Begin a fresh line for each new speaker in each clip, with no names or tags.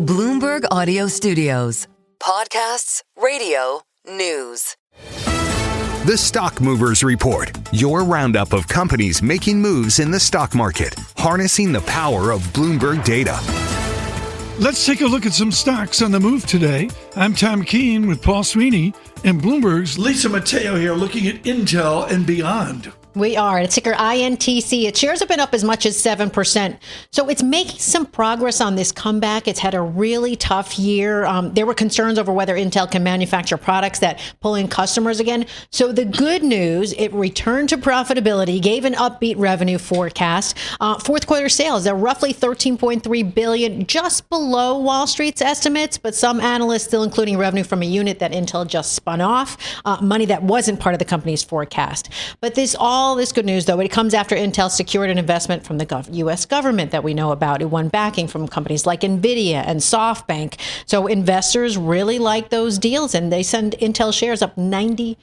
Bloomberg Audio Studios. Podcasts, radio, news.
The Stock Movers Report, your roundup of companies making moves in the stock market, harnessing the power of Bloomberg data.
Let's take a look at some stocks on the move today. I'm Tom Keene with Paul Sweeney and Bloomberg's Lisa Mateo here looking at Intel and beyond.
We are. It's ticker INTC. Its shares have been up as much as 7%. So it's making some progress on this comeback. It's had a really tough year. There were concerns over whether Intel can manufacture products that pull in customers again. So the good news, it returned to profitability, gave an upbeat revenue forecast. Fourth quarter sales are roughly $13.3 billion, just below Wall Street's estimates. But some analysts still including revenue from a unit that Intel just spun off, money that wasn't part of the company's forecast. But all this good news, though, it comes after Intel secured an investment from the U.S. government that we know about. It won backing from companies like NVIDIA and SoftBank. So investors really like those deals, and they send Intel shares up 90%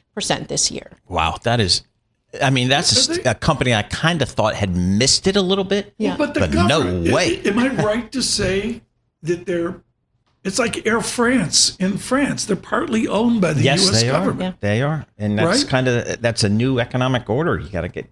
this year.
Wow, that's a company I kind of thought had missed it a little bit.
Yeah.
But
no way.
Am I right to say that it's like Air France in France? They're partly owned by the U.S. government.
Yeah. They are. And that's that's a new economic order you got to get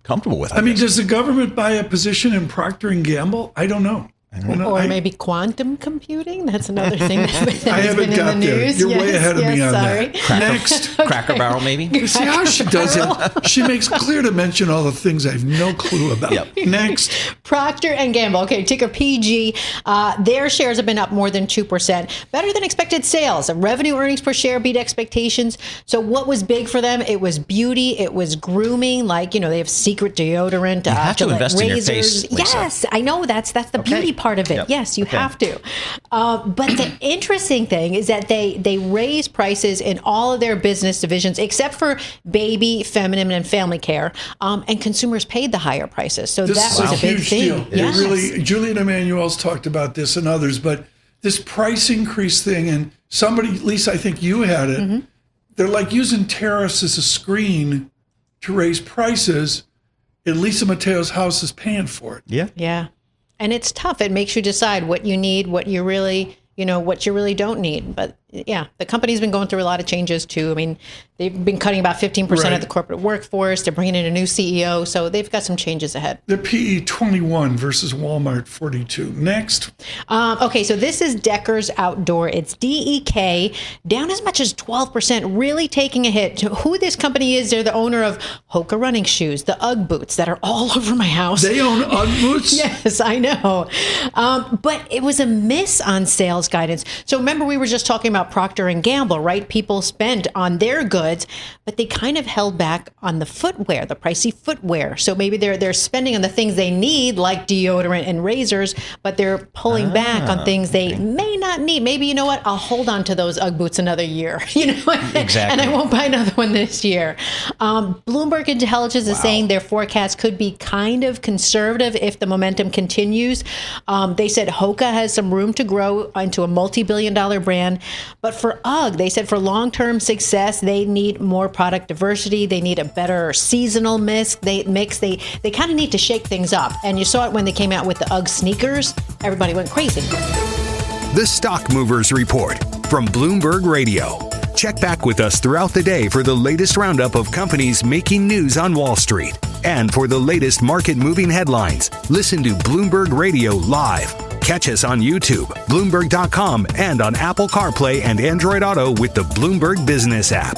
comfortable with.
I mean, does the government buy a position in Procter Gamble? I don't know.
Or maybe quantum computing. That's another thing that's
I haven't
been
got
in the
there.
news.
You're way ahead of me on that. Next.
Cracker Barrel, maybe?
See how she does it? She makes clear to mention all the things I have no clue about.
Yep.
Next.
Procter Gamble. Okay, ticker PG. Their shares have been up more than 2%. Better than expected sales. Revenue earnings per share beat expectations. So what was big for them? It was beauty. It was grooming. Like, they have secret deodorant.
You have to invest
razors.
in your face, Lisa.
Yes, I know. That's the beauty part of it.
Yep.
Yes, you have to. But the interesting thing is that they raise prices in all of their business divisions except for baby, feminine, and family care. And consumers paid the higher prices. So
This
that was a big thing.
Deal.
Yes.
Really, Julian Emanuel's talked about this and others, but this price increase thing, and somebody, Lisa, I think you had it,
Mm-hmm.
they're like using tariffs as a screen to raise prices, and Lisa Mateo's house is paying for it.
Yeah.
Yeah. And it's tough. It makes you decide what you need, what you really don't need. But yeah, the company's been going through a lot of changes too. I mean, they've been cutting about 15% of the corporate workforce. They're bringing in a new CEO. So they've got some changes ahead.
The PE 21 versus Walmart 42. Next.
Okay, so this is Deckers Outdoor. It's DEK, down as much as 12%, really taking a hit. Who this company is, they're the owner of Hoka running shoes, the UGG boots that are all over my house.
They own UGG boots?
Yes, I know. But it was a miss on sales guidance. So remember, we were just talking about Procter Gamble, right? People spent on their goods, but they kind of held back on the footwear, the pricey footwear. So maybe they're spending on the things they need, like deodorant and razors, but they're pulling back on things they may not need. Maybe, I'll hold on to those UGG boots another year,
Exactly.
And I won't buy another one this year. Bloomberg Intelligence is saying their forecast could be kind of conservative if the momentum continues. They said Hoka has some room to grow into a multi-billion-dollar brand. But for UGG, they said for long-term success, they need more product diversity. They need a better seasonal mix. They kind of need to shake things up. And you saw it when they came out with the UGG sneakers. Everybody went crazy.
The Stock Movers Report from Bloomberg Radio. Check back with us throughout the day for the latest roundup of companies making news on Wall Street. And for the latest market-moving headlines, listen to Bloomberg Radio live. Catch us on YouTube, Bloomberg.com, and on Apple CarPlay and Android Auto with the Bloomberg Business app.